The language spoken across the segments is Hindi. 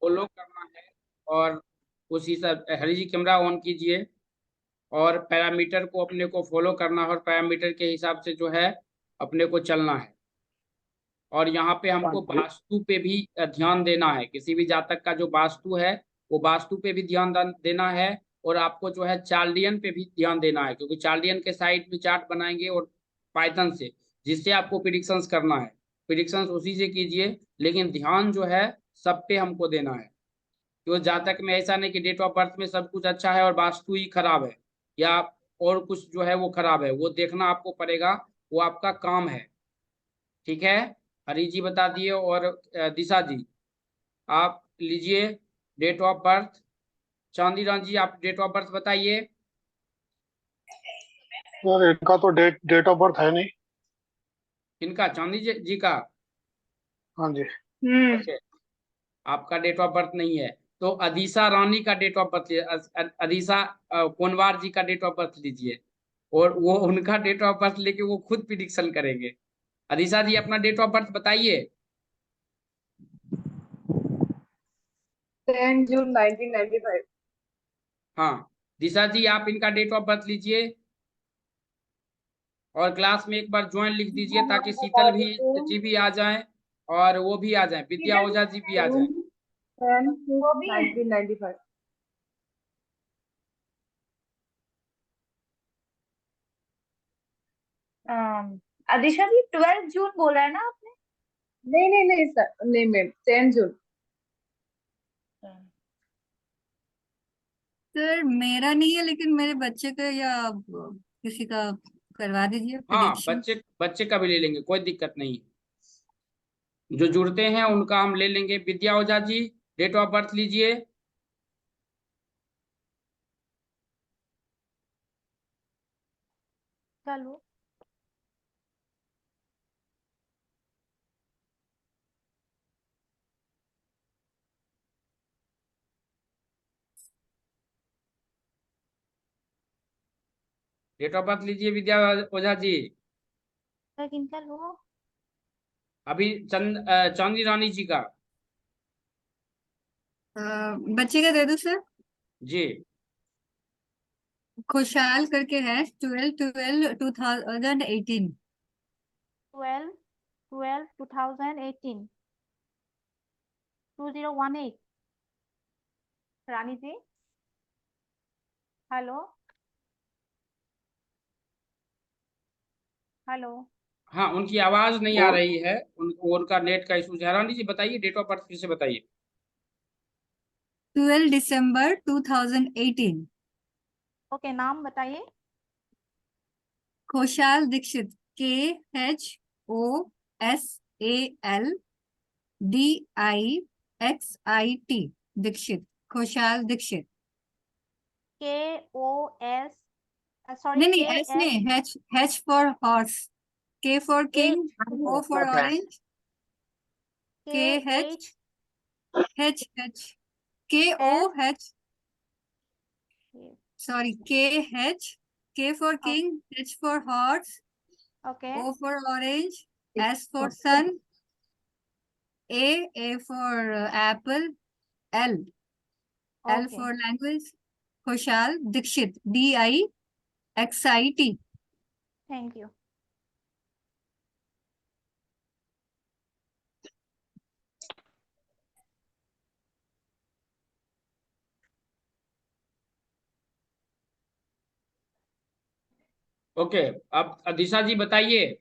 फॉलो करना है। और उस हिसाब हरी जी कैमरा ऑन कीजिए, और पैरामीटर को अपने को फॉलो करना है, और पैरामीटर के हिसाब से जो है अपने को चलना है। और यहाँ पे हमको वास्तु पे भी ध्यान देना है। किसी भी जातक का जो वास्तु है वो वास्तु पे भी ध्यान देना है। और आपको जो है चार्लियन पे भी ध्यान देना है, क्योंकि चार्लियन के साइड में चार्ट बनाएंगे और पाइथन से, जिससे आपको प्रिडिक्शंस करना है। प्रिडिक्शंस उसी से कीजिए, लेकिन ध्यान जो है सब पे हमको देना है। क्योंकि जातक में ऐसा नहीं कि डेट ऑफ बर्थ में सब कुछ अच्छा है और वास्तु ही खराब है, या और कुछ जो है वो खराब है, वो देखना आपको पड़ेगा। वो आपका काम है। ठीक है, हरी जी बता दिए। और दिशा जी आप लीजिए डेट ऑफ बर्थ। चांदी राम जी आप डेट ऑफ बर्थ बताइए। सर इनका तो डेट ऑफ बर्थ है नहीं। इनका चांदी जी का। हाँ जी। ओके, आपका डेट ऑफ बर्थ नहीं है। तो अदीसा रानी का डेट ऑफ बर्थ, अदीसा कोनवार जी का डेट ऑफ बर्थ लीजिए, और वो उनका डेट ऑफ बर्थ लेके वो खुद प्रिडिक्शन करेंगे। अदीसा जी अपना डेट ऑफ बर्थ बताइए। 10 जून 1995। हाँ, दिशा जी आप इनका डेट ऑफ बर्थ लीजिए, और क्लास में एक बार ज्वाइन लिख दीजिए, ताकि शीतल भी जी भी आ जाए, और वो भी आ जाए, विद्या ओझा जी भी आ जाए। 10/10/1995। अदिशा जी 12 जून बोला है ना आपने? नहीं नहीं नहीं सर, नहीं मैम, 10 जून। सर मेरा नहीं है, लेकिन मेरे बच्चे का या किसी का करवा दीजिए हाँ, प्रेडिक्शन। बच्चे बच्चे का भी ले लेंगे, कोई दिक्कत नहीं। जो जुड़ते हैं उनका हम ले लेंगे। विद्या Ojha ji date of birth लीजिए। चलो, डेट ऑफ बर्थ लीजिए विद्या ओझा जी। किनका लो? अभी चांदी रानी जी का। बच्चे का दे दो सर। जी, खुशहाल करके है, 12/12/2018। 12/12/2018। 2018। रानी जी, हेलो हेलो। हाँ उनकी आवाज नहीं आ रही है, उनका नेट का इशू है। रानी जी बताइए डेट ऑफ बर्थ फिर से बताइए। 12 दिसंबर 2018। ओके, नाम बताइए। खुशहाल दीक्षित, KHOSALDIXIT, दीक्षित, खुशहाल दीक्षित। KOS, नहीं सॉरी, नहीं, एस KS। नहीं, H for horse, K for king, O for orange, KH, KOH, sorry, K for king, H for horse, okay O for orange, S for sun, A for apple, L okay. for language, Khushhal Dikshit, DIXIT। Thank you. Okay, अब दिशा जी बताइए।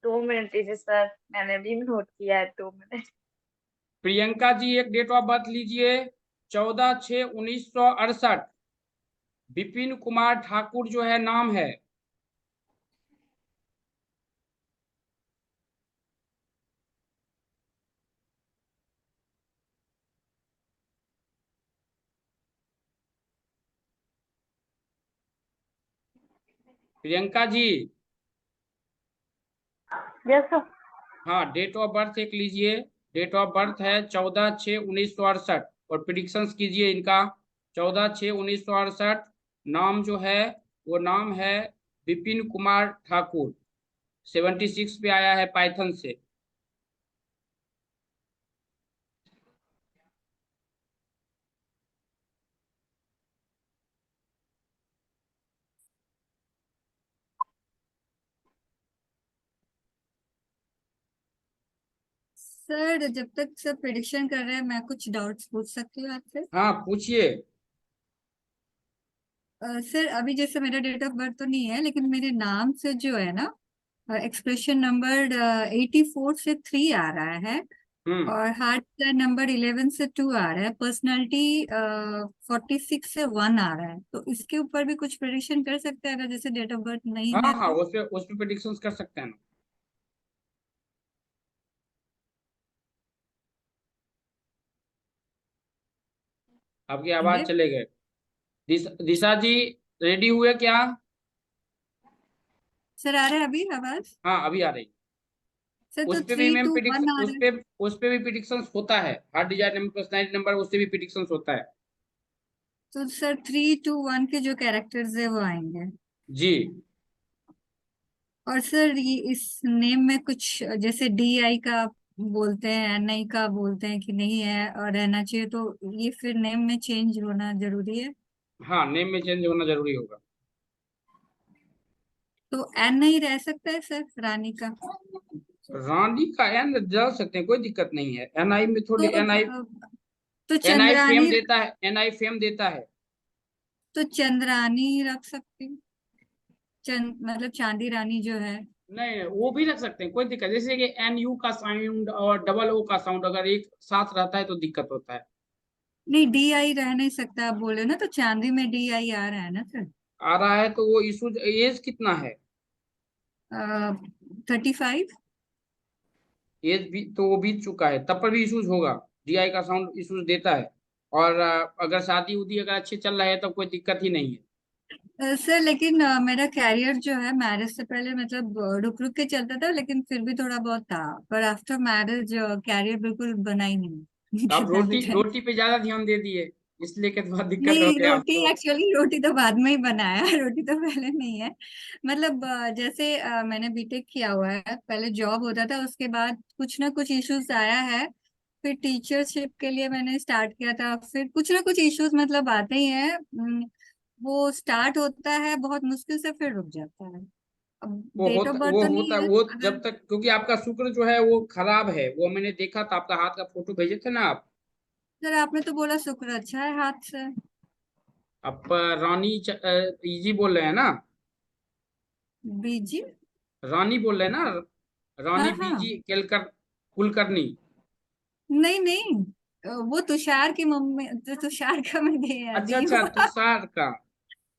2 मिनट दीजिए सर, मैंने भी नोट किया है, 2 मिनट। प्रियंका जी एक डेट ऑफ बर्थ लीजिए। 14/6/1968। विपिन कुमार ठाकुर जो है नाम है। प्रियंका जी। Yes sir. हाँ, डेट ऑफ बर्थ एक लीजिए। डेट ऑफ बर्थ है 14/6/1968, और प्रिडिक्शंस कीजिए इनका। 14/6/1968। नाम जो है वो नाम है विपिन कुमार ठाकुर। 76 पे आया है पाइथन से। सर जब तक सब प्रिडिक्शन कर रहे हैं मैं कुछ डाउट्स पूछ सकती हूँ आपसे? हाँ पूछिए। सर अभी जैसे मेरा डेट ऑफ बर्थ तो नहीं है, लेकिन मेरे नाम से जो है ना, एक्सप्रेशन नंबर 84 से 3 आ रहा है, हम्म। और हार्ट का नंबर 11 से 2 आ रहा है, पर्सनालिटी 46 से 1 आ रहा है। तो इसके ऊपर भी कुछ प्रेडिक्शन कर सकते हैं अगर जैसे डेट ऑफ बर्थ नहीं हाँ है हाँ, तो? उस पे प्रिडिक्शंस कर सकते हैं ना। आपकी आवाज देंगे? चले गए। दिशा जी रेडी हुए क्या? सर आ रहा है अभी आवाज? हाँ अभी आ रही। सर तो उस पे भी 3 मैम टू प्रिडिक्शन, 1 आ रहा है। उस पे भी प्रिडिक्शंस होता है। Heart Dzire number, personality number, उससे भी प्रिडिक्शंस होता है। तो सर 3 to 1 के जो कैरेक्टर्स है वो आएंगे। जी। और सर ये इस नेम में कुछ जैसे DI का बोलते हैं, NI का बोलते हैं कि नहीं है और रहना चाहिए, तो ये फिर नेम में चेंज होना जरूरी है? हाँ नेम में चेंज होना जरूरी होगा। तो NI रह सकता है सर, रानी का? रानी का एन डाल सकते हैं, कोई दिक्कत नहीं है। एनआई में तो थोड़ी एनआई, तो एनआई फेम चंद्रानी, देता है, एनआई फेम देता है। तो चंद्रानी रख सकती हूँ, मतलब चांदी रानी जो है। नहीं वो भी रख सकते हैं, कोई दिक्कत। जैसे कि NU का साउंड और डबल O का साउंड अगर एक साथ रहता है तो दिक्कत होता है। नहीं, DI रह नहीं सकता आप बोले ना, तो चांदी में DI आ रहा है ना सर? आ रहा है तो वो इशू, एज कितना है? 35। एज भी तो वो बीत चुका है, तब पर भी इश्यूज होगा। DI का साउंड इश्यूज देता है। और अगर शादी उदी अगर अच्छे चल रहा है तो कोई दिक्कत ही नहीं है। सर लेकिन मेरा कैरियर जो है मैरिज से पहले मतलब रुक रुक के चलता था, लेकिन फिर भी थोड़ा बहुत था, पर आफ्टर मैरिज कैरियर बिल्कुल बना ही नहीं आप कितना भी रोटी टाइम। रोटी पे ज्यादा ध्यान दे दिए, इसलिए के बाद दिक्कत हो नहीं, गया रोटी आपको। एक्चुअली रोटी तो बाद में ही बनाया है, रोटी तो पहले नहीं है। मतलब जैसे मैंने बीटेक किया हुआ है, पहले जॉब होता था, उसके बाद कुछ ना कुछ इश्यूज आया है, फिर टीचरशिप के लिए मैंने स्टार्ट किया था, फिर कुछ ना कुछ इश्यूज मतलब आते ही हैं। वो स्टार्ट होता है बहुत मुश्किल से, फिर रुक जाता है। अब डेट ऑफ बर्थ वो तो नहीं होता है वो अगर। जब तक, क्योंकि आपका शुक्र जो है वो खराब है, वो मैंने देखा था, आपका हाथ का फोटो भेजे थे ना आप। सर आपने तो बोला शुक्र अच्छा है हाथ से। आप जी बोल रहे हैं ना? बीजी। रानी बोल रहे हैं ना? हाँ रानी हाँ। बीजी केलकर कुलकर्णी। नहीं नहीं, वो तुषार की मम्मी, तो तुषार का मैं अच्छा दी अच्छा, हूँ। तुषार का।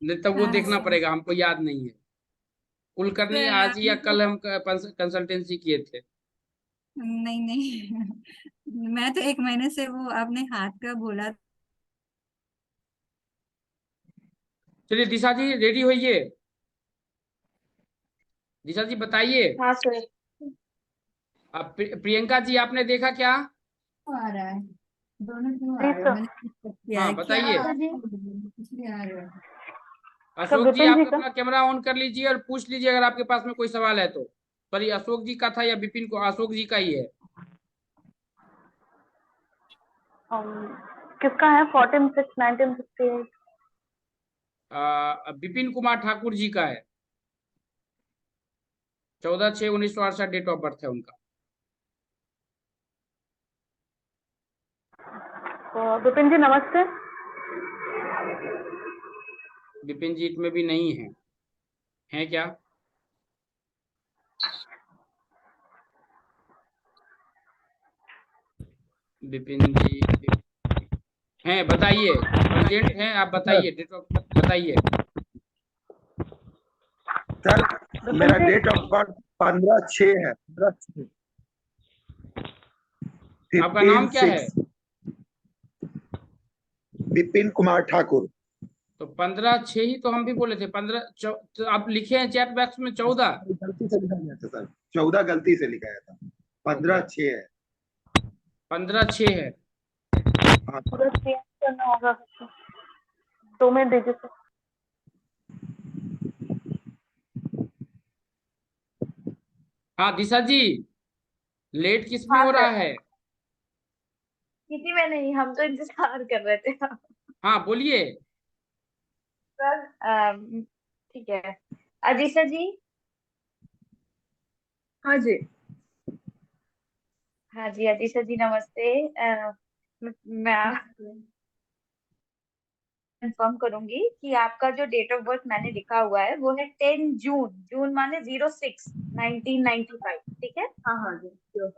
नहीं तब वो हाँ देखना सर। पड़ेगा, हमको याद नहीं है। कुलकर्णी सर आज या आपने तो, कल हम कंसल्टेंसी किए थे। नहीं नहीं मैं तो 1 महीने से वो आपने हाथ का बोला। चलिए दिशा जी रेडी होइए। दिशा जी बताइए। हाँ सर। आप प्रियंका जी आपने देखा क्या? क्यों आ रहा है? दोनों क्यों जी आ रहे हैं? सर। मैंने कुछ किया हाँ है क्या? बताइए। जी। इसलिए आ रहे हैं। कब अशोक जी विपिन आप जी का? अपना कैमरा ऑन कर लीजिए और पूछ लीजिए अगर आपके पास में कोई सवाल है तो। सॉरी, अशोक जी का था या विपिन को? अशोक जी का ही है। किसका है? 14/6 1968। विपिन कुमार ठाकुर जी का है। 14/6/1968 डेट ऑफ बर्थ है उनका। तो विपिन जी नमस्ते। विपिन जी में भी नहीं है। है क्या? विपिन जी हैं, बताइए। प्रेजेंट हैं आप, सर बताइए डेट ऑफ बताइए। सर विपिन मेरा जी। डेट ऑफ बर्थ 15/6 है, 15/6 आपका नाम क्या है? 15/6। विपिन कुमार ठाकुर। तो 15/6 ही तो हम भी बोले थे। तो आप लिखे हैं चैट बॉक्स में 14। गलती से लिखा गया था सर, 14 गलती से लिखाया था, ओके, 15/6 है। 15/6 है। हाँ पूरा चेंज करना होगा सबको। 2 मिनट दीजिए सर। हाँ दिशा जी, लेट किस में हाँ हो रहा सर। है? किसी में नहीं, हम तो इंतजार कर रहे थे। हाँ बोलिए। सर ठीक है। अजीशा जी। हाँ जी। हाँ जी अदिशा जी नमस्ते। मैं कंफर्म करूंगी कि आपका जो डेट ऑफ बर्थ मैंने लिखा हुआ है वो है 10 जून। जून माने 06 1995। ठीक है। हाँ हाँ जी sure,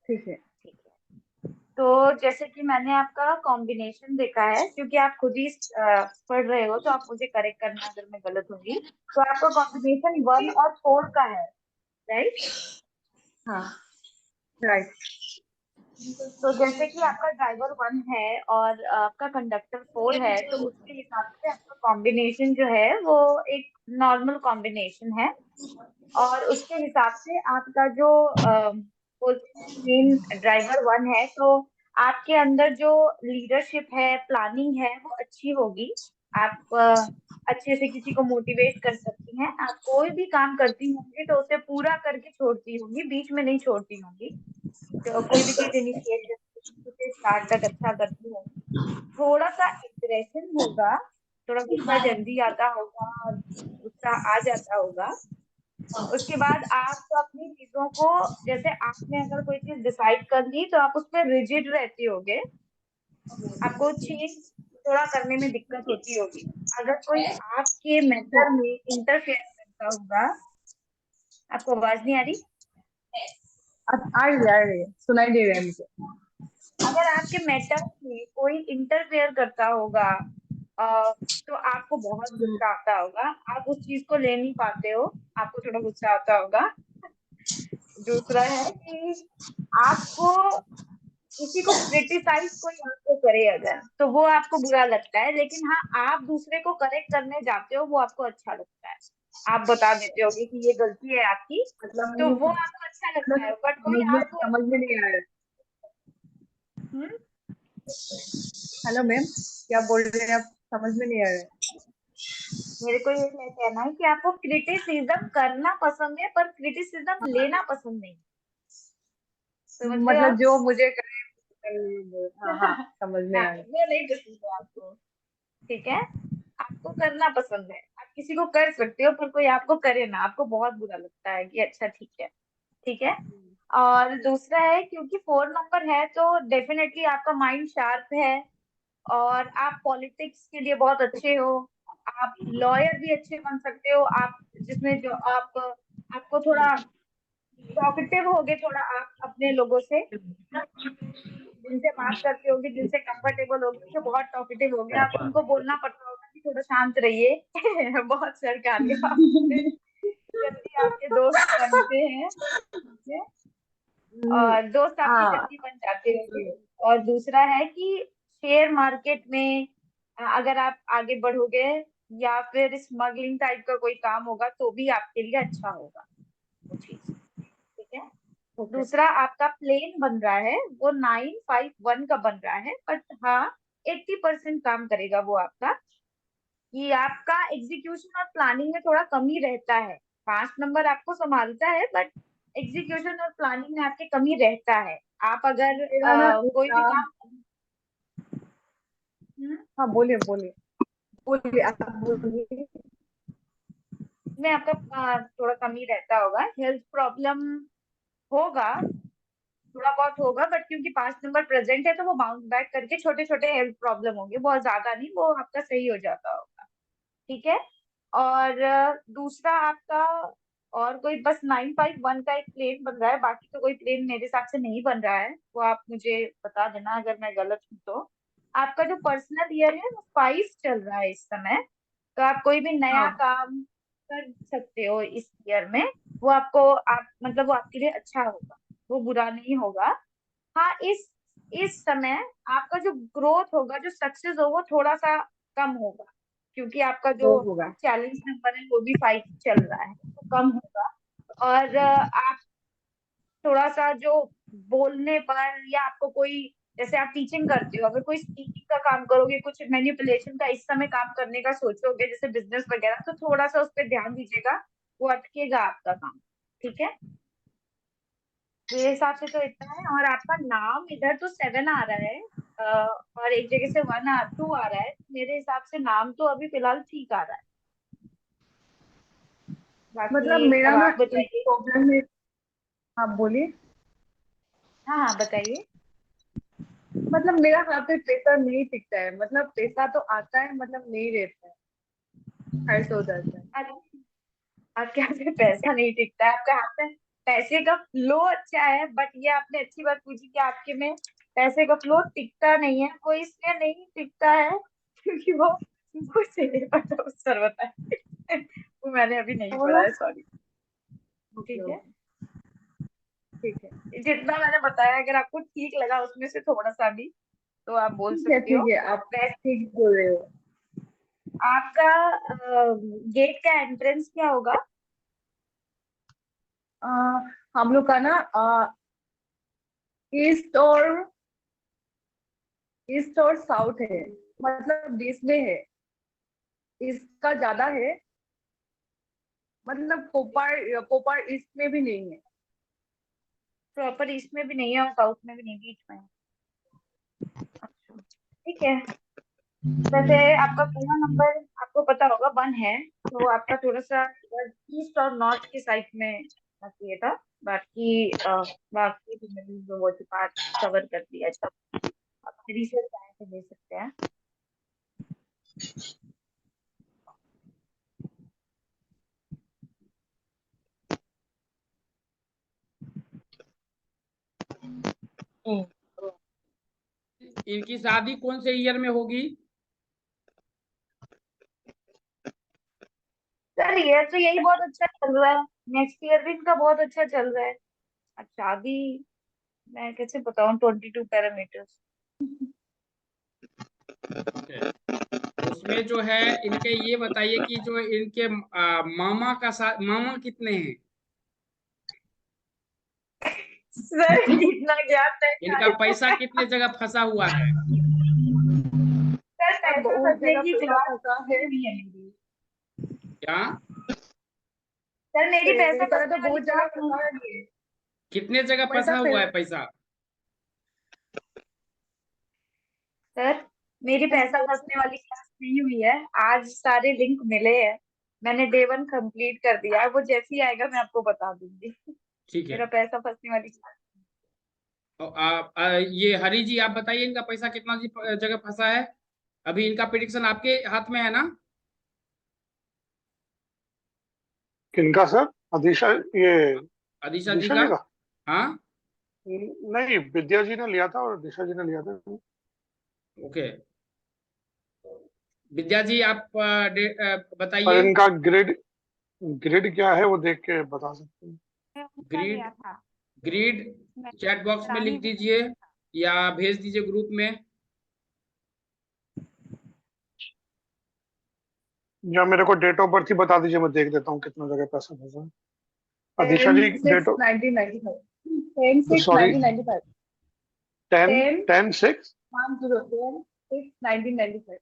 ठीक है। ठीक है। तो जैसे कि मैंने आपका कॉम्बिनेशन देखा है, क्योंकि आप खुद ही पढ़ रहे हो तो आप मुझे करेक्ट करना अगर मैं गलत होंगी। तो आपका कॉम्बिनेशन 1 और 4 का है, राइट? हाँ राइट। तो जैसे कि आपका ड्राइवर 1 है और आपका कंडक्टर 4 है, तो उसके हिसाब से आपका कॉम्बिनेशन जो है वो एक नॉर्मल कॉम्बिनेशन है। और उसके हिसाब से आपका जो मेन ड्राइवर 1 है, तो आपके अंदर जो लीडरशिप है, प्लानिंग है, वो अच्छी होगी। आप अच्छे से किसी को मोटिवेट कर सकती हैं। आप कोई भी काम करती होंगी तो उसे पूरा करके छोड़ती होंगी, बीच में नहीं छोड़ती होंगी। तो कोई भी चीज इनिशिएट करती से स्टार्ट तक अच्छा करती होंगी। थोड़ा सा एग्रेशन होगा, थोड़ा गुस्सा जल्दी आता होगा और गुस्सा आ जाता होगा। उसके बाद आप तो अपनी चीजों को, जैसे आपने अगर कोई चीज डिसाइड कर ली तो आप उस पर रिजिड रहते होगे। आपको चेंज थोड़ा करने में दिक्कत होती होगी। अगर कोई आपके मैटर में इंटरफेयर करता होगा। आपको आवाज नहीं आ रही? आ रही है, सुनाई दे रहा है मुझे। अगर आपके मैटर में कोई इंटरफेयर करता होगा तो आपको बहुत गुस्सा आता होगा। आप उस चीज को ले नहीं पाते हो, आपको थोड़ा गुस्सा आता होगा। दूसरा है कि आपको किसी को क्रिटिसाइज कोई आपको करे अगर, तो वो आपको बुरा लगता है। लेकिन हाँ, आप दूसरे को करेक्ट करने जाते हो, वो आपको अच्छा लगता है। आप बता देते होगे कि ये गलती है आपकी, मतलब तो वो मुझे आपको अच्छा लगता है। बट कोई आपको समझ में नहीं आ रहा है। हम्म हेलो मैम, क्या बोल रहे हैं आप? समझ में नहीं आ रहा है। मेरे को ये कहना है कि आपको क्रिटिसिज्म करना पसंद है पर क्रिटिसिज्म लेना पसंद नहीं। समझ रहे हो मतलब आप? जो मुझे हाँ हाँ समझ में हाँ, आ रहा है। वो नहीं पसंद है आपको। ठीक है। आपको करना पसंद है, आप किसी को कर सकते हो, पर कोई आपको करे ना, आपको बहुत बुरा लगता है कि अच्छा ठीक है। ठीक है। और दूसरा है, क्योंकि 4 नंबर है तो डेफिनेटली आपका माइंड शार्प है और आप पॉलिटिक्स के लिए बहुत अच्छे हो। आप लॉयर भी अच्छे बन सकते हो। आप जिसमें जो आप आपको थोड़ा टॉकेटिव होगे, थोड़ा आप अपने लोगों से जिनसे बात करते होगे, जिनसे कंफर्टेबल होगे, जो बहुत टॉकेटिव होगे, आपको उनको बोलना पड़ता होगा कि थोड़ा शांत रहिए। बहुत सरकारी आपसे जल्दी आपके दोस्त बनते हैं। ठीक है? और दोस्त आपके हाँ जल्दी बन जाते होंगे। और दूसरा है कि शेयर मार्केट में अगर आप आगे बढ़ोगे या फिर स्मगलिंग टाइप का कोई काम होगा तो भी आपके लिए अच्छा होगा वो चीज। ठीक है। ओके। दूसरा आपका प्लेन बन रहा है, वो 951 का बन रहा है। बट हाँ, 80% काम करेगा वो आपका। कि आपका एग्जीक्यूशन और प्लानिंग में थोड़ा कमी रहता है। 5 नंबर आपको संभालता है, बट एग्जीक्यूशन और प्लानिंग में आपके कमी रहता है। आप अगर मेरा ना कोई भी काम हम्म, हाँ बोलिए बोलिए बोलिए, आप बोलिए। में आपका थोड़ा कमी रहता होगा। हेल्थ प्रॉब्लम होगा, थोड़ा बहुत होगा, बट क्योंकि 5 नंबर प्रेजेंट है तो वो बाउंस बैक करके छोटे छोटे हेल्थ प्रॉब्लम होंगे, बहुत ज्यादा नहीं, वो आपका सही हो जाता होगा। ठीक है। और दूसरा आपका और कोई बस 951 का एक प्लेन बन रहा है, बाकी तो कोई प्लेन मेरे हिसाब से नहीं बन रहा है। वो आप मुझे बता देना अगर मैं गलत हूँ तो। आपका जो पर्सनल ईयर है वो 5 चल रहा है इस समय। तो आप कोई भी नया हाँ काम कर सकते हो इस ईयर में। वो आपको आप मतलब वो आपके लिए अच्छा होगा, वो बुरा नहीं होगा। हाँ, इस समय आपका जो ग्रोथ होगा, जो सक्सेस होगा, वो थोड़ा सा कम होगा, क्योंकि आपका जो वो होगा। चैलेंज नंबर है वो भी 5 चल रहा है, तो कम होगा। और आप थोड़ा सा जो बोलने पर या आपको कोई, जैसे आप टीचिंग करते हो, अगर कोई स्पीकिंग का काम करोगे, कुछ मैनिपुलेशन का इस समय काम करने का सोचोगे, जैसे बिजनेस वगैरह, तो थोड़ा सा उस पर ध्यान दीजिएगा, वो अटकेगा आपका काम। ठीक है। मेरे हिसाब से तो इतना है। और आपका नाम इधर तो 7 आ रहा है और एक जगह से 2 आ रहा है। मेरे हिसाब से नाम तो अभी फिलहाल ठीक आ रहा है। मतलब बाकी मेरा अब ना आप एक बताइए। प्रॉब्लम है। हाँ बोलिए। हाँ हाँ बताइए। मतलब मेरा हाथ पे पैसा नहीं टिकता है, मतलब पैसा तो आता है, मतलब नहीं रहता है, खर्च हो जाता है। आपके हाथ में पैसा नहीं टिकता है, आपके हाथ में पैसे का फ्लो अच्छा है, बट ये आपने अच्छी बात पूछी कि आपके में पैसे का फ्लो टिकता नहीं है। वो इसलिए नहीं टिकता है क्योंकि वो मुझे नहीं पता, उस सर बताए वो मैंने अभी नहीं बोलो। पढ़ा है, सॉरी। ओके ठीक है, ओके, ठीक है। जितना मैंने बताया अगर आपको ठीक लगा उसमें से थोड़ा सा भी तो आप बोल ठीक है सकती हो। ठीक है, आप वैसे ठीक बोल रहे हो। आपका गेट का एंट्रेंस क्या होगा? अ, हम लोग का ना ईस्ट और साउथ है, मतलब बीच में है, इसका ज्यादा है, मतलब पोपार पोपार ईस्ट में भी नहीं है। प्रॉपर ईस्ट में भी नहीं है और साउथ में भी नहीं, बीच में है। अच्छा, ठीक है। वैसे आपका पूरा नंबर आपको पता होगा 1 है, तो आपका थोड़ा सा ईस्ट और नॉर्थ के साइड में होना चाहिए था। बाकी बाकी तुमने भी जो वो पार्ट कवर कर दिया है। आप रिसर्च टाइम से दे सकते हैं। इनकी शादी कौन से ईयर में होगी? सर ये तो यही बहुत अच्छा चल रहा है, नेक्स्ट ईयर भी इनका बहुत अच्छा चल रहा है। अब शादी मैं कैसे बताऊं, 22 पैरामीटर्स। उसमें जो है इनके ये बताइए कि जो इनके मामा कितने हैं? सर इतना ज्ञान इनका नहीं पैसा है। कितने जगह फंसा हुआ है? सर अब पैसा बहुत फंसने जगह की पैसा क्लास फंसा है, नहीं है मेरी। क्या? सर मेरी पैसा पैसा तो फंसने वाली बहुत जगह क्लास नहीं फंसा है। है। कितने जगह पैसा फंसा हुआ है पैसा? सर मेरी पैसा फंसने वाली क्लास नहीं हुई है, आज सारे लिंक मिले हैं, मैंने डे 1 कंप्लीट कर दिया है, वो जैसे ही आएगा मैं आपको बता दूंगी। ठीक है। मेरा पैसा फंसने वाली क्लास। और ये हरी जी आप बताइए इनका पैसा कितना जगह फंसा है? अभी इनका प्रिडिक्शन आपके हाथ में है ना? किनका सर? अधीशा, ये अदिशा जी दिशा का। जी का? हाँ। नहीं, विद्या जी ने लिया था और दिशा जी ने लिया था। ओके, विद्या जी आप और बताइए। इनका ग्रेड ग्रेड क्या है वो देख के बता सकते हैं। उसका ग्रीड लिया था, ग्रीड मैं चैट बॉक्स में रानी लिख दीजिए या भेज दीजिए ग्रुप में। या मेरे को डेट ऑफ बर्थ ही बता दीजिए, मैं देख देता हूँ कितना जगह पैसा फंसा है। अधीशा जी, डेट ऑफ 10/6/1995, 10/6/1995, सॉरी, 10 10 10/6 10/6/1995।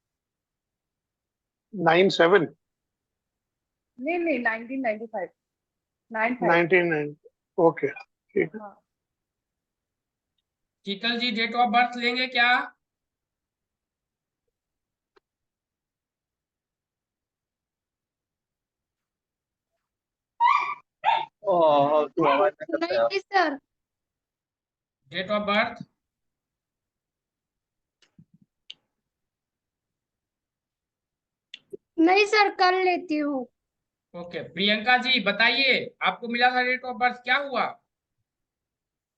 97 नहीं नहीं, 1995, 95। 99। ओके, ठीक है। हाँ। शीतल जी डेट ऑफ बर्थ लेंगे क्या? नहीं सर, डेट ऑफ बर्थ। नहीं सर, कर लेती हूँ। ओके, प्रियंका जी बताइए आपको मिला था डेट ऑफ बर्थ, क्या हुआ?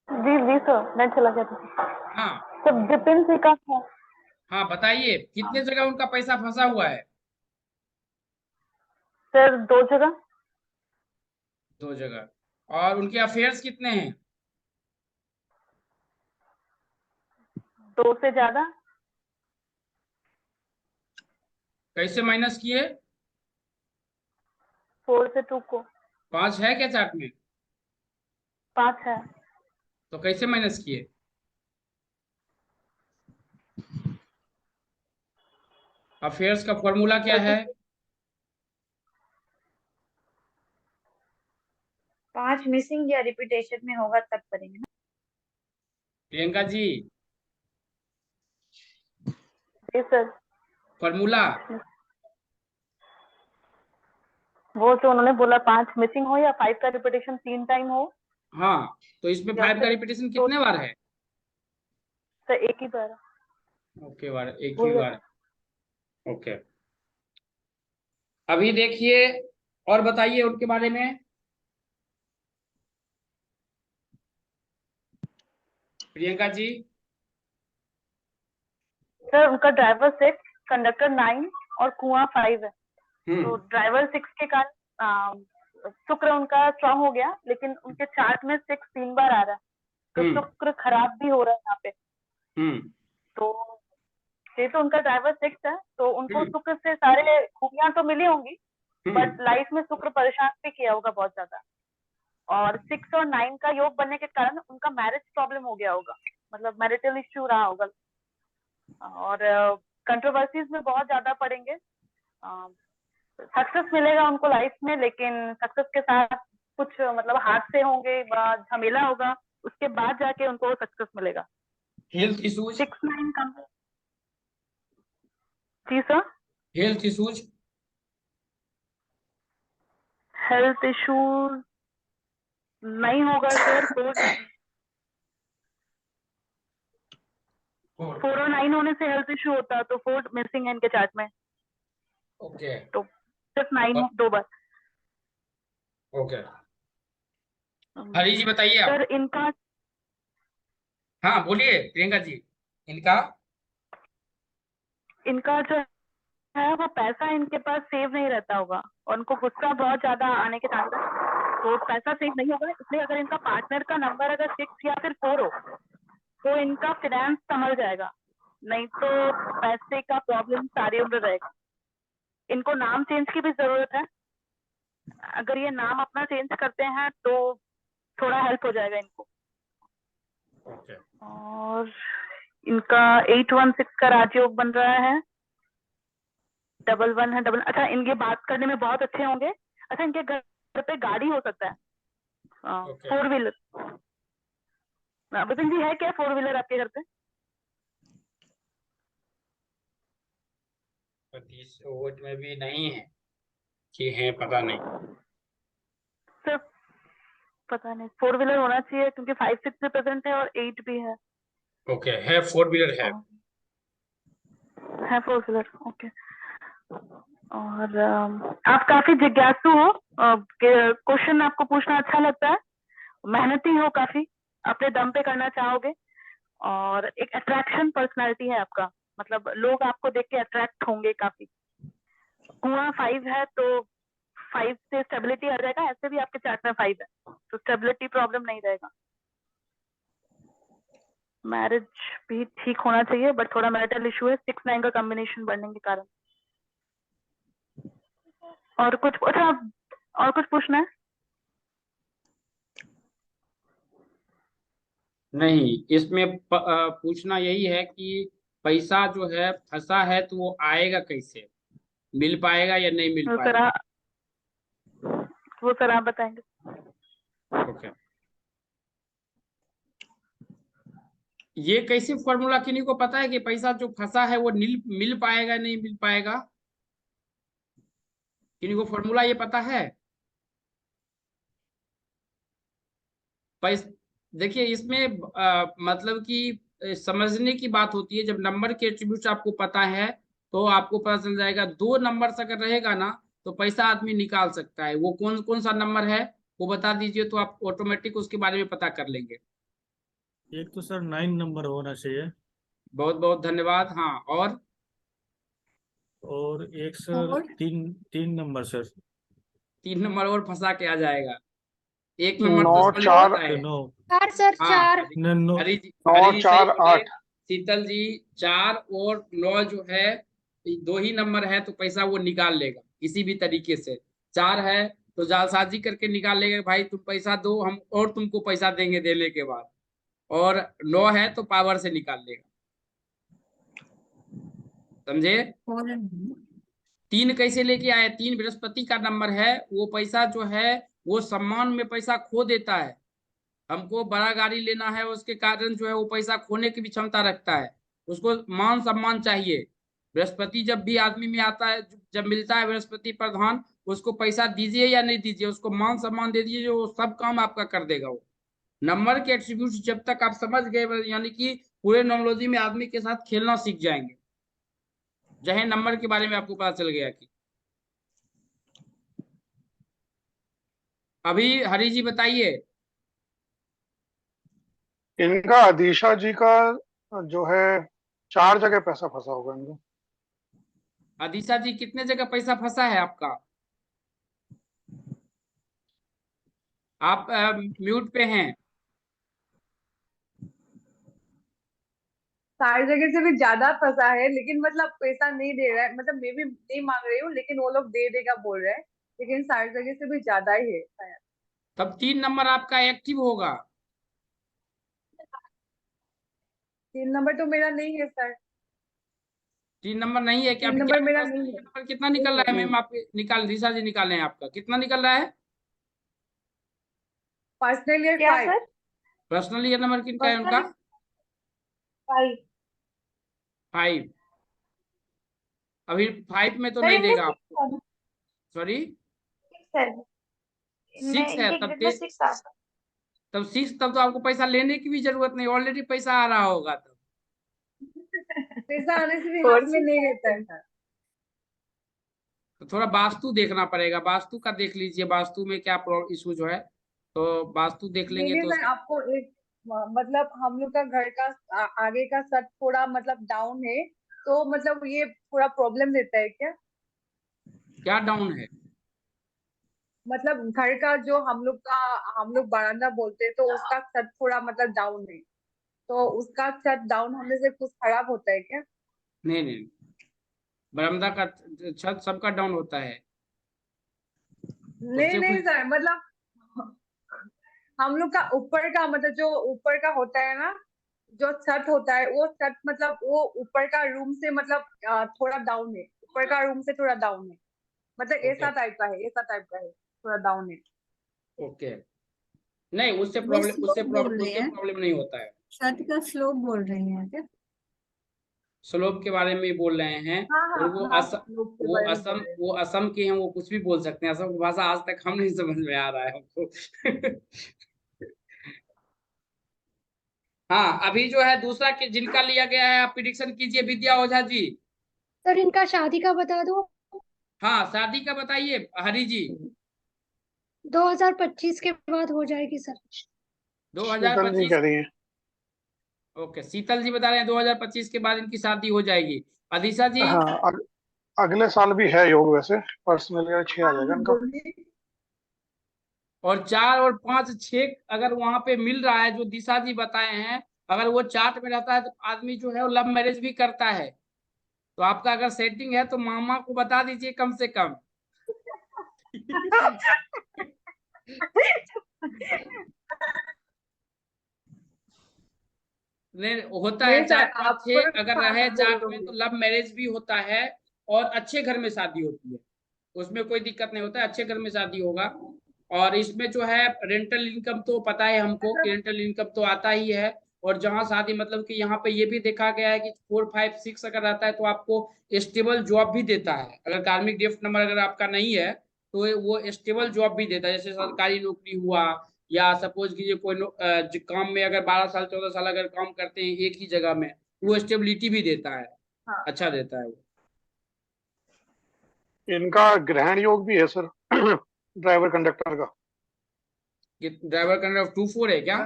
जी जी सर, नेट चला गया था। हाँ सब डिपेंड से का था। हाँ, बताइए कितने जगह उनका पैसा फंसा हुआ है? सर 2 जगह। 2 जगह। और उनके अफेयर्स कितने हैं? 2 से ज्यादा। कैसे माइनस किए? 4 से 2 को। 5 है क्या चार्ट में? 5 है। तो कैसे माइनस किए? अफेयर्स का फॉर्मूला क्या है? 5 मिसिंग या रिपीटेशन में होगा तब करेंगे ना। प्रियंका जी, जी सर। फॉर्मूला। वो जो उन्होंने बोला 5 मिसिंग हो या 5 का रिपीटेशन 3 टाइम हो। हाँ, तो इसमें या 5 का फिर रिपीटेशन तो कितने बार है? सर एक ही बार ओके बार, एक भूल ही गया बार। ओके, अभी देखिए और बताइए उनके बारे में। प्रियंका जी। सर उनका ड्राइवर 6, कंडक्टर 9 और कुआं 5 है। तो ड्राइवर 6 के कारण शुक्र उनका स्ट्रांग हो गया, लेकिन उनके चार्ट में 6 3 बार आ रहा है, तो शुक्र खराब भी हो रहा है यहाँ पे। तो ये तो उनका ड्राइवर 6 है, तो उनको शुक्र से सारे खूबियां तो मिली होंगी, बट लाइफ में शुक्र परेशान भी किया होगा बहुत ज्यादा। और 6 और 9 का योग बनने के कारण उनका मैरिज प्रॉब्लम हो गया होगा, मतलब मैरिटल इश्यू रहा होगा, और कंट्रोवर्सीज में बहुत ज्यादा पड़ेंगे। सक्सेस मिलेगा उनको लाइफ में, लेकिन सक्सेस के साथ कुछ मतलब हादसे होंगे, झमेला होगा, उसके बाद जाके उनको सक्सेस मिलेगा। Health issues. 6-9 का जी sir. Health issues. Health issues नहीं होगा सर। 4 और 9 होने से हेल्थ इश्यू होता है, तो 4 मिसिंग है इनके चार्ट में। ओके, तो सिर्फ 9 2 बार। ओके, हरी जी बताइए आप। सर इनका हाँ बोलिए प्रियंका जी। इनका जो है वो पैसा इनके पास सेव नहीं रहता होगा, और उनको गुस्सा बहुत ज्यादा आने के चांस है, तो पैसा सेव नहीं होगा। इसलिए अगर इनका पार्टनर का नंबर अगर 6 या फिर 4 हो, तो इनका फाइनेंस संभल जाएगा, नहीं तो पैसे का प्रॉब्लम सारी उम्र रहेगा। इनको नाम चेंज की भी जरूरत है, अगर ये नाम अपना चेंज करते हैं तो थोड़ा हेल्प हो जाएगा इनको। ओके, और इनका 816 का राजयोग बन रहा है, 11 है, अच्छा इनके बात करने में बहुत अच्छे होंगे। अच्छा इनके घर पे गाड़ी हो सकता है, 4 व्हीलर। विपिन जी है क्या 4 व्हीलर आपके घर पे? 25 वोट में भी नहीं है कि है, पता नहीं सर पता नहीं, 4 व्हीलर होना चाहिए, क्योंकि 5 6 भी प्रेजेंट है और 8 भी है। ओके, है 4 व्हीलर है। 4 व्हीलर, ओके। और आप काफी जिज्ञासु हो, क्वेश्चन आपको पूछना अच्छा लगता है, मेहनती हो काफी, अपने दम पे करना चाहोगे, और एक अट्रैक्शन पर्सनालिटी है आपका, मतलब लोग आपको देख के अट्रैक्ट होंगे काफी। कुआं 5 है, तो 5 से स्टेबिलिटी आ जाएगा, ऐसे भी आपके चार्ट में 5 है, तो स्टेबिलिटी प्रॉब्लम नहीं रहेगा। मैरिज भी ठीक होना चाहिए, बट थोड़ा मैरिटल इशू है 6-9 का कॉम्बिनेशन बढ़ने के कारण। और कुछ अच्छा, और कुछ पूछना है? नहीं, इसमें पूछना यही है कि पैसा जो है फंसा है तो वो आएगा कैसे, मिल पाएगा या नहीं मिल वो पाएगा। सर आप बताएंगे। ओके, ये कैसे फॉर्मूला किन्हीं को पता है कि पैसा जो फंसा है वो मिल पाएगा नहीं मिल पाएगा? किन्हीं को फॉर्मूला ये पता है? देखिए इसमें मतलब कि समझने की बात होती है। जब नंबर के एट्रीब्यूट्स आपको पता है तो आपको पता चल जाएगा। 2 नंबर अगर रहेगा ना तो पैसा आदमी निकाल सकता है। वो कौन कौन सा नंबर है वो बता दीजिए, तो आप ऑटोमेटिक उसके बारे में पता कर लेंगे। एक तो सर 9 नंबर होना चाहिए, बहुत बहुत धन्यवाद। हाँ, और एक सर और 3 नंबर सर। 3 नंबर और फंसा के आ जाएगा। 1 नंबर 9 तो समझ में 4 आता है। 9 4 सर हाँ, 4। हरी जी 9 सही 4 बोले। 8। शीतल जी 4 और 9 जो है 2 ही नंबर है, तो पैसा वो निकाल लेगा किसी भी तरीके से। 4 है तो जालसाजी करके निकाल लेगा, भाई तुम पैसा दो हम और तुमको पैसा देंगे देने के बाद। और 9 है तो पावर से निकाल लेगा, समझे। 3 कैसे लेके आए? 3 बृहस्पति का नंबर है। वो पैसा जो है वो सम्मान में पैसा खो देता है। हमको बड़ा गाड़ी लेना है, उसके कारण जो है वो पैसा खोने की भी क्षमता रखता है। उसको मान सम्मान चाहिए। बृहस्पति जब भी आदमी में आता है, जब मिलता है बृहस्पति प्रधान, उसको पैसा दीजिए या नहीं दीजिए, उसको मान सम्मान दे दीजिए, जो सब काम आपका कर देगा। वो नंबर के एट्रीब्यूट जब तक आप समझ गए, यानी कि पूरे न्यूमरोलॉजी में आदमी के साथ खेलना सीख जाएंगे। जहे नंबर के बारे में आपको पता चल गया कि अभी हरी जी बताइए। इनका अदीशा जी का जो है 4 जगह पैसा फंसा होगा इनका। अदीशा जी कितने जगह पैसा फंसा है आपका? आप म्यूट पे हैं। सारी जगह से भी ज्यादा फंसा है, लेकिन मतलब पैसा नहीं दे रहा है, मतलब मैं भी नहीं मांग रही हूँ, लेकिन वो लोग दे देगा बोल रहे हैं, लेकिन सारी जगह से भी ज्यादा ही है शायद। तब 3 नंबर आपका एक्टिव होगा। 3 नंबर तो मेरा नहीं है सर। 3 नंबर नहीं है क्या? 3 अभी क्या नंबर मेरा नहीं पर्सनली है। नंबर कितना निकल नहीं रहा है, है नहीं। मैम? आप निकाल, दिशा जी निकाले हैं, आपका कितना निकल रहा है? पर्सनल ईयर क्या 5। सर? पर्सनल ईयर नंबर किनका है उनका? पर्सनल 5। 5। अभी 5 में तो सर नहीं इनमें देगा 6 आपको। है। सॉरी, 6 है इनमें, 6 है इनके तब ग्रिड में 6 आता है। तब 6, तब तो आपको पैसा लेने की भी जरूरत नहीं, ऑलरेडी पैसा आ रहा होगा तब। पैसा आने से भी और हाथ में नहीं रहता है सर। तो थोड़ा वास्तु देखना पड़ेगा, वास्तु का देख लीजिए, वास्तु में क्या इशू जो है, तो वास्तु देख नहीं लेंगे नहीं तो सर, आपको एक मतलब हम लोग का घर का आगे का छत थोड़ा मतलब डाउन है, तो मतलब ये थोड़ा प्रॉब्लम देता है क्या? क्या डाउन है? मतलब घर का जो हम लोग बरामदा बोलते हैं, तो उसका छत थोड़ा मतलब डाउन है, तो उसका छत डाउन होने से कुछ खराब होता है क्या? नहीं नहीं, बरामदा का छत सबका डाउन होता है, नहीं उससे नहीं कुछ। सर, मतलब हम लोग का ऊपर का मतलब जो ऊपर का होता है ना, जो छत होता है, वो छत मतलब वो ऊपर का रूम से मतलब थोड़ा डाउन है, ऊपर का रूम से थोड़ा डाउन है, मतलब ओके ऐसा टाइप का है, ऐसा टाइप का है, थोड़ा डाउन है। ओके, नहीं उससे वो प्रॉब्लम, स्लोप बोल रहे उससे हैं, प्रॉब्लम नहीं होता है। छत का स्लोप बोल रहे हैं क्या? स्लोप के बारे में ही बोल रहे हैं। हाँ और हाँ वो हाँ, लोग के बारे में बोल रहे हैं। वो असम के हैं, वो कुछ भी बोल सकते हैं, असम की भाषा आज तक हम नहीं समझ में आ रहा है हमको। हाँ, अभी जो है दूसरा जिनका लिया गया है, आप प्रिडिक्शन कीजिए विद्या ओझा जी। सर इनका शादी का बता दो। हाँ, शादी का बताइए हरी जी। 2025 के बाद हो जाएगी सर। शीतल जी 2025। कह रही है। ओके, शीतल जी बता रहे हैं 2025 के बाद इनकी शादी हो जाएगी। अदिशा जी? हाँ, अगले साल भी है योग वैसे। पर्सनल ईयर 6 आ हाँ जाएगा हाँ, इनका। बोलिए। और 4 और 5 6 अगर वहां पे मिल रहा है जो दिशा जी बताए हैं, अगर वो चार्ट में रहता है तो आदमी जो है वो लव मैरिज भी करता है। तो आपका अगर सेटिंग है तो मामा को बता दीजिए कम से कम। नहीं, होता है नहीं सर, 4 5 आप 6 पर अगर रहे फास्ट चार्ट में तो बोलोगे। लव मैरिज भी होता है, और अच्छे घर में शादी होती है, उसमें कोई दिक्कत नहीं होता है, अच्छे घर में शादी होगा। और इसमें जो है रेंटल इनकम तो पता है हमको कि रेंटल इनकम तो आता ही है। और जहाँ शादी मतलब कि यहाँ पे ये भी देखा गया है कि 4 5 6 अगर आता है तो आपको स्टेबल जॉब भी देता है। अगर कार्मिक डेप्थ नंबर अगर आपका नहीं है तो वो स्टेबल जॉब भी देता है, जैसे सरकारी नौकरी हुआ, या सपोज कीजिए कोई काम में अगर 12 साल 14 साल अगर काम करते हैं एक ही जगह में, वो स्टेबिलिटी भी देता है, हाँ। अच्छा देता है वो। इनका ग्रहण योग भी है सर। ड्राइवर कंडक्टर का ये ड्राइवर का 2 4 है क्या?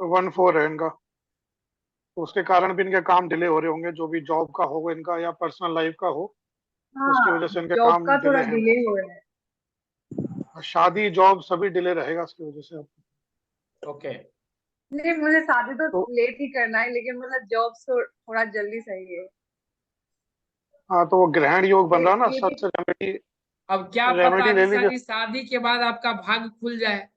1 4 है इनका। तो उसके कारण भी इनके काम डिले हो रहे होंगे, जो भी जॉब का हो इनका या पर्सनल लाइफ का हो, उसकी हाँ, वजह से इनके जॉब काम का थोड़ा डिले हैं। डिले हो रहा है। शादी जॉब सभी डिले रहेगा इसकी वजह से। ओके। नहीं, मुझे शादी तो तो लेट ही करना है, लेकिन मतलब जॉब तो थोड़ा जल्दी सही है। हाँ, तो वो ग्रहण योग बन रहा ना, ये भी। सबसे रेमेडी, अब क्या पता रेमेडी ले दिशा लीजिए। जी शादी के बाद आपका भाग्य खुल जाए,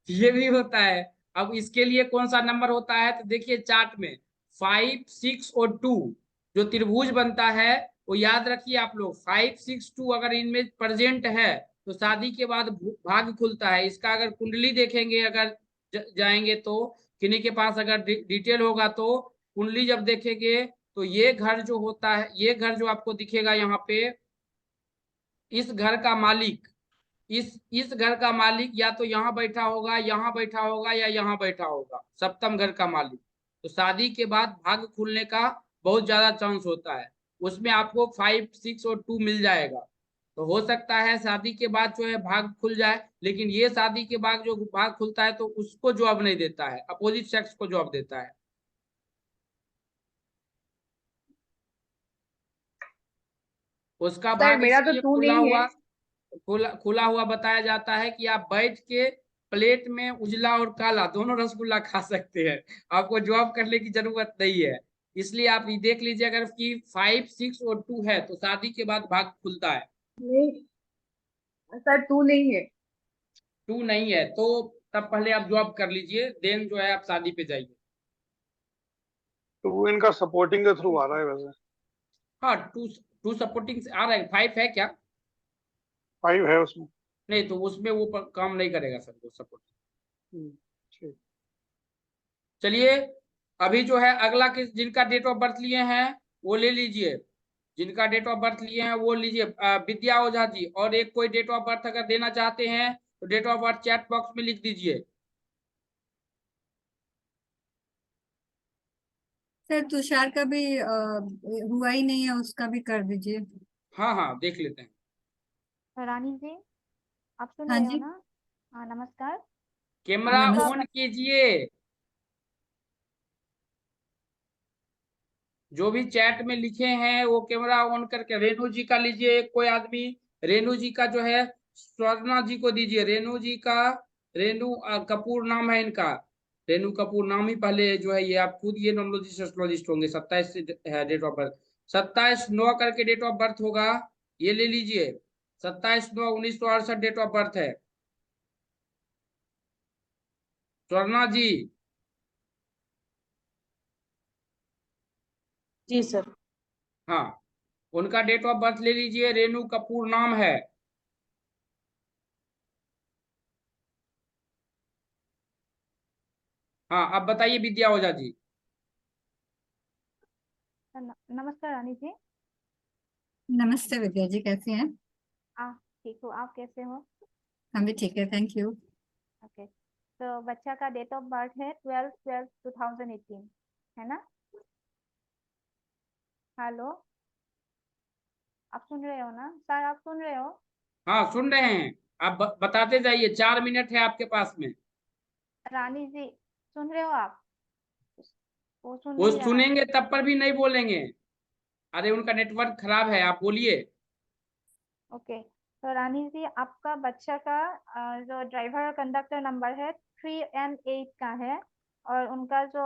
ये भी होता है। अब इसके लिए कौन सा नंबर होता है तो देखिए चार्ट में 5 6 और 2 जो त्रिभुज बनता है, वो याद रखिए आप लोग, 5 6 2 अगर इनमें प्रेजेंट है तो शादी के बाद भाग्य खुलता है। इसका अगर कुंडली देखेंगे, अगर जाएंगे तो किन्हीं के पास अगर डिटेल होगा तो कुंडली जब देखेंगे तो ये घर जो होता है, ये घर जो आपको दिखेगा यहाँ पे, इस घर का मालिक, इस घर का मालिक या तो यहाँ बैठा होगा, यहाँ बैठा होगा, या यहाँ बैठा होगा, सप्तम घर का मालिक। तो शादी के बाद भाग्य खुलने का बहुत ज्यादा चांस होता है। उसमें आपको 5, 6 और 2 मिल जाएगा। तो हो सकता है शादी के बाद जो है भाग खुल जाए, लेकिन ये शादी के बाद जो भाग खुलता है तो उसको जॉब नहीं देता है, अपोजिट सेक्स को जॉब देता है। उसका सर भाग मेरा तो इसलिए 2 नहीं है। खुला हुआ बताया जाता है कि आप बैठ के प्लेट में उजला और काला दोनों रसगुल्ला खा सकते हैं, आपको जॉब करने की जरूरत नहीं है। इसलिए आप ये देख लीजिए, अगर कि 5, 6 और 2 है तो शादी के बाद भाग खुलता है। नहीं सर, 2 नहीं है। 2 नहीं है तो तब पहले आप जॉब कर लीजिए, देन जो है आप शादी पे जाइए। तो इनका सपोर्टिंग के थ्रू आ रहा है वैसे। हाँ, 2 सपोर्टिंग आ रहा है। 5 है क्या? 5 है उसमें। नहीं तो उसमें वो काम नहीं करेगा सर, वो सपोर्ट। ठीक। चलिए, अभी जो है अगला किस जिनका डेट ऑफ बर्थ लिए हैं वो ले लीजिए। जिनका डेट ऑफ बर्थ लिए हैं वो लीजिए, विद्या ओझा जी। और एक कोई डेट ऑफ बर्थ अगर देना चाहते हैं तो date of birth chat box में लिख दीजिए। सर तुषार का भी हुआ ही नहीं है, उसका भी कर दीजिए। हाँ हाँ, देख लेते हैं। रानी जी, आप सुन हाँ रहे हो जी। ना? हाँ, नमस्कार। कैमरा आपका नमस्ते। ऑन कीजिए। जो भी चैट में लिखे हैं वो कैमरा ऑन करके, रेणु जी का लीजिए एक कोई आदमी। रेणु जी का जो है स्वर्णा जी को दीजिए। रेणु जी का, रेणु कपूर नाम है इनका। रेणु कपूर नाम ही पहले जो है, ये आप खुद ये नॉमोलॉजिस्ट एस्ट्रोलॉजिस्ट होंगे। 27 है डेट ऑफ बर्थ, 27/9 करके डेट ऑफ बर्थ होगा, ये ले लीजिए। 27/9/1968 डेट ऑफ बर्थ है स्वर्णा जी। जी सर। हाँ, उनका डेट ऑफ बर्थ ले लीजिए, रेणु कपूर नाम है। हाँ, अब बताइए विद्या ओझा जी। नमस्कार रानी जी। नमस्ते विद्या जी, कैसे हैं? ठीक हो, आप कैसे हो? हम भी ठीक है, थैंक यू। ओके, तो बच्चा का डेट ऑफ बर्थ है 12/12/2018, है ना? हेलो, आप सुन रहे हो ना सर? आप सुन रहे हो? हाँ, सुन रहे हैं। आप बताते जाइए, 4 मिनट है आपके पास में। रानी जी, सुन रहे हो आप? वो सुन वो नहीं रहा है। सुनेंगे तब पर भी नहीं बोलेंगे। अरे उनका नेटवर्क खराब है, आप बोलिए। ओके, तो रानी जी, आपका बच्चा का जो ड्राइवर और कंडक्टर नंबर है 3 and 8 का है, और उनका जो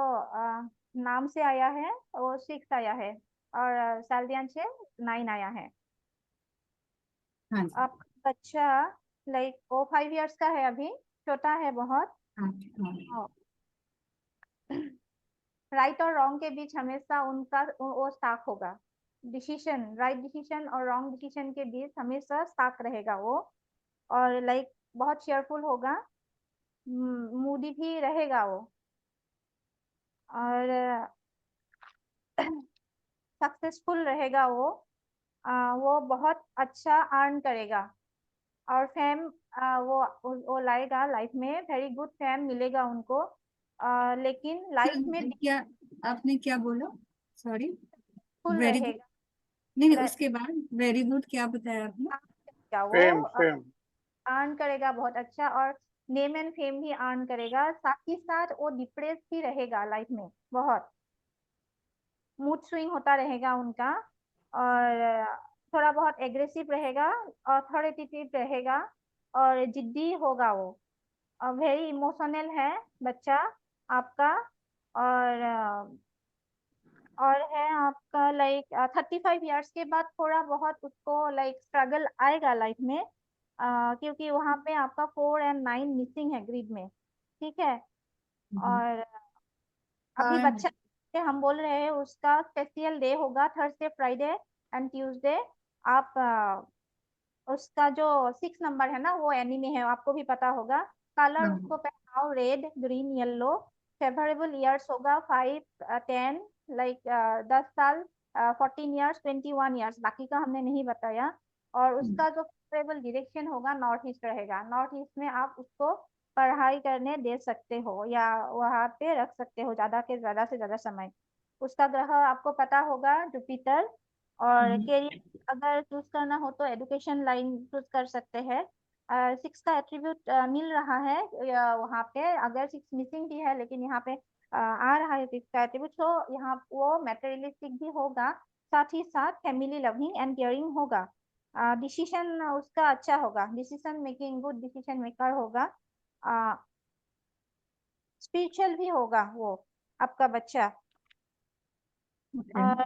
नाम से आया है वो 6 आया है, और सालदियान से 9 आया है। हाँ जी। आपका बच्चा लाइक वो 5 इयर्स का है, अभी छोटा है बहुत। हाँ हाँ। राइट और रॉन्ग के बीच हमेशा उनका वो स्टाक होगा। डिसीजन, राइट डिसीजन और रॉन्ग डिसीजन के बीच हमेशा स्टाक रहेगा वो। और लाइक बहुत cheerful होगा, मूडी भी रहेगा वो, और सक्सेसफुल रहेगा वो। वो बहुत अच्छा अर्न करेगा, और फेम वो लाएगा लाइफ में, वेरी गुड फेम मिलेगा उनको। लेकिन लाइफ में सर क्या, आपने क्या बोला? सॉरी। Full very good? रहेगा। नहीं नहीं, उसके बाद वेरी गुड क्या बताया आपने? वो फेम। अर्न करेगा बहुत अच्छा, और नेम एंड फेम भी अर्न करेगा। साथ ही साथ वो डिप्रेस भी रहेगा लाइफ में बहुत, मूड स्विंग होता रहेगा उनका, और थोड़ा बहुत एग्रेसिव रहेगा, अथॉरिटेटिव रहेगा, और जिद्दी होगा वो, और वेरी इमोशनल है बच्चा आपका। और है आपका लाइक 35 इयर्स के बाद थोड़ा बहुत उसको लाइक स्ट्रगल आएगा लाइफ में, क्योंकि वहां पे आपका 4 and 9 मिसिंग है ग्रिड में, ठीक है? और अभी और बच्चा से हम बोल रहे हैं उसका स्पेशल डे होगा थर्सडे, फ्राइडे एंड ट्यूसडे। आप उसका जो 6 नंबर है ना, वो एनीमे है, आपको भी पता होगा। कलर उसको पहनाओ red, green, yellow. Favourable years होगा 5, 10, लाइक 10 साल, 14 ईयर्स, 21 ईयर्स, बाकी का हमने नहीं बताया। और उसका जो फेवरेबल डायरेक्शन होगा नॉर्थ ईस्ट रहेगा। नॉर्थ ईस्ट में आप उसको पढ़ाई करने दे सकते हो या वहाँ पे रख सकते हो ज्यादा से ज्यादा समय। उसका ग्रह आपको पता होगा जुपिटर। और कैरियर अगर चूज करना हो तो एजुकेशन लाइन चूज कर सकते हैं। 6 का एट्रीब्यूट मिल रहा है वहाँ पे, अगर 6 मिसिंग भी है लेकिन यहाँ पे आ रहा है 6 का एट्रीब्यूट, तो यहाँ वो मैटेरियलिस्टिक भी होगा, साथ ही साथ फैमिली लविंग एंड केयरिंग होगा। डिसीजन उसका अच्छा होगा, decision making good decision maker होगा। स्पिरिचुअल भी होगा वो आपका बच्चा। और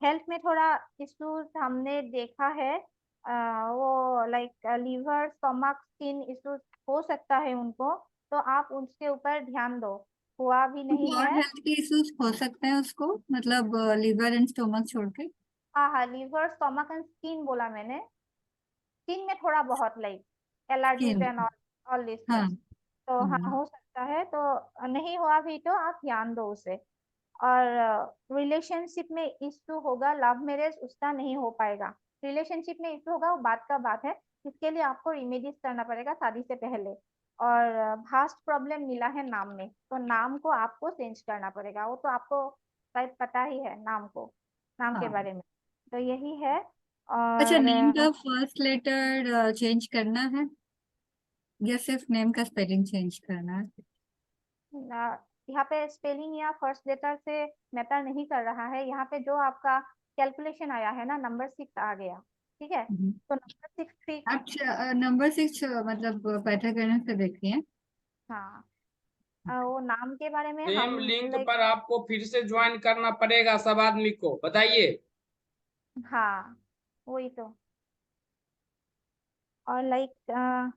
हेल्थ में थोड़ा इश्यूज हमने देखा है, वो like liver stomach skin issues हो सकता है उनको, तो आप उसके ऊपर ध्यान दो। हुआ भी नहीं और है। हेल्थ के इश्यूज हो सकते हैं उसको, मतलब लीवर एंड स्टोमक छोड़ के? हाँ हाँ, लीवर स्टमक एंड स्किन बोला मैंने। स्किन में थोड़ा बहुत like allergies skin. And all this हाँ। थिंग्स। तो हाँ हो सकता है, तो नहीं हुआ भी तो आप ध्यान दो उसे। और रिलेशनशिप में इश्यू होगा, लव मैरिज उसका नहीं हो पाएगा। रिलेशनशिप में इश्यू होगा वो बात का बात है, इसके लिए आपको रिमेडीज करना पड़ेगा शादी से पहले। और भास्ट प्रॉब्लम मिला है नाम में, तो नाम को आपको चेंज करना पड़ेगा। वो तो आपको शायद पता ही है नाम को, नाम के हाँ। बारे में। तो यही है। अच्छा, और नेम का फर्स्ट लेटर चेंज करना है या सिर्फ नेम का स्पेलिंग चेंज करना है? यहाँ पे स्पेलिंग या फर्स्ट लेटर से मैटर नहीं कर रहा है। यहाँ पे जो आपका कैलकुलेशन आया है ना, नंबर 6 आ गया, ठीक है। तो नंबर 6 3। अच्छा, नंबर 6 मतलब पाइथागोरस से देखिए। हाँ, वो नाम के बारे में सेम हम लिंक लाइक, पर आपको फिर से ज्वाइन करना पड़ेगा सब आदमी को, बताइए। हाँ वही तो। और लाइक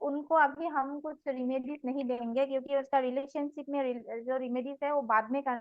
उनको अभी हम कुछ रिमेडीज नहीं देंगे, क्योंकि उसका रिलेशनशिप में जो रिमेडीज है वो बाद में करना